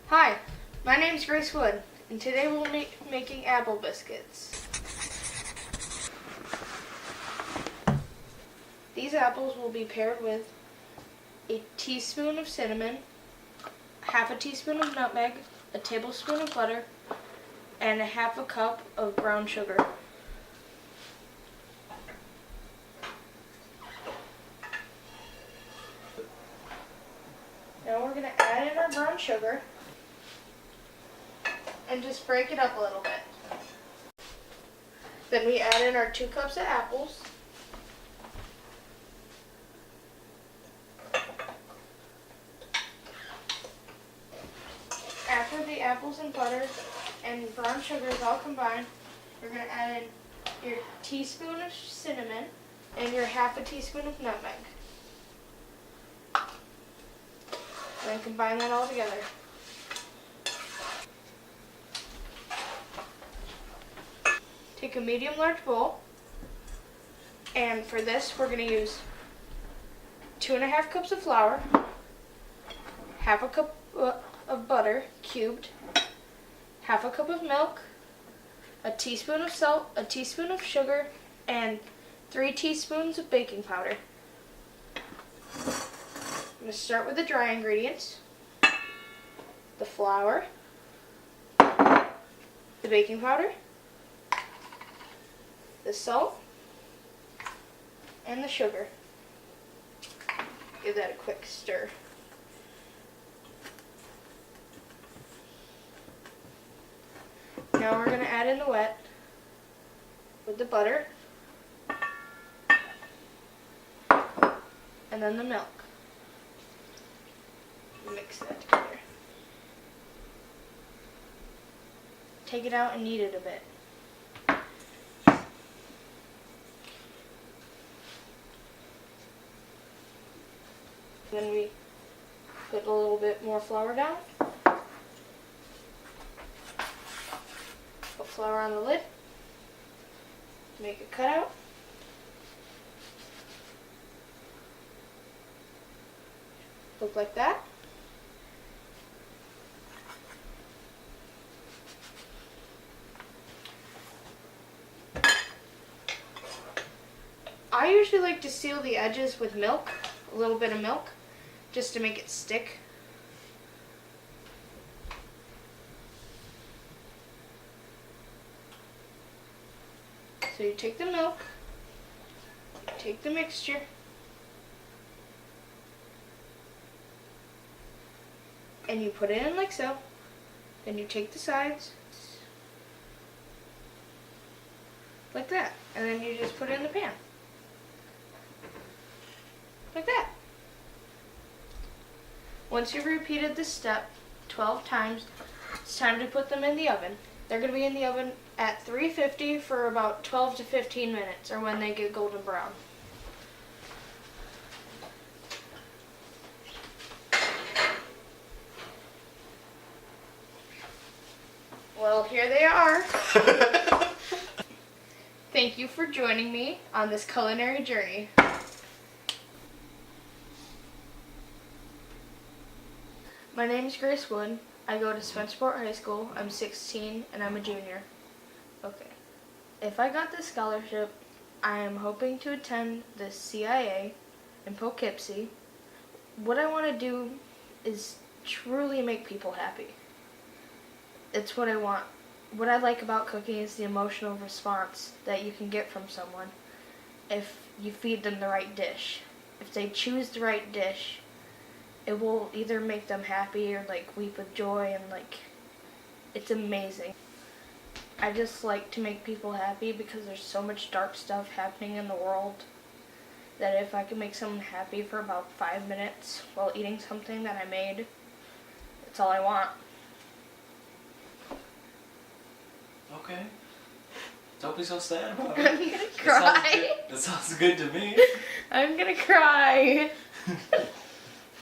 Hi, my name is Grace Wood, and today we'll be making apple biscuits. These apples will be paired with a teaspoon of cinnamon, half a teaspoon of nutmeg, a tablespoon of butter, and a half a cup of brown sugar. Now we're going to add in our brown sugar and just break it up a little bit. Then we add in our 2 cups of apples. After the apples and butter and brown sugar is all combined, we're going to add in your teaspoon of cinnamon and your half a teaspoon of nutmeg. Then combine that all together. Take a medium-large bowl, and for this we're going to use 2.5 cups of flour, half a cup of butter cubed, half a cup of milk, a teaspoon of salt, a teaspoon of sugar, and 3 teaspoons of baking powder. I'm going to start with the dry ingredients: the flour, the baking powder, the salt, and the sugar. Give that a quick stir. Now we're going to add in the wet with the butter and then the milk. Mix that together. Take it out and knead it a bit. Then we put a little bit more flour down. Put flour on the lid. Make a cutout. Look like that. I usually like to seal the edges with milk, a little bit of milk, just to make it stick. So you take the milk, take the mixture, and you put it in like so. Then you take the sides, like that, and then you just put it in the pan. Like that. Once you've repeated this step 12 times, it's time to put them in the oven. They're going to be in the oven at 350 for about 12 to 15 minutes, or when they get golden brown. Well, here they are. Thank you for joining me on this culinary journey. My name is Grace Wood. I go to Spencerport High School. I'm 16 and I'm a junior. Okay. If I got this scholarship, I am hoping to attend the CIA in Poughkeepsie. What I want to do is truly make people happy. It's what I want. What I like about cooking is the emotional response that you can get from someone if you feed them the right dish. If they choose the right dish, it will either make them happy or weep with joy, and it's amazing. I just like to make people happy because there's so much dark stuff happening in the world that if I can make someone happy for about 5 minutes while eating something that I made, that's all I want. Okay. Don't be so sad about I'm it. gonna cry. That sounds good to me. I'm gonna cry.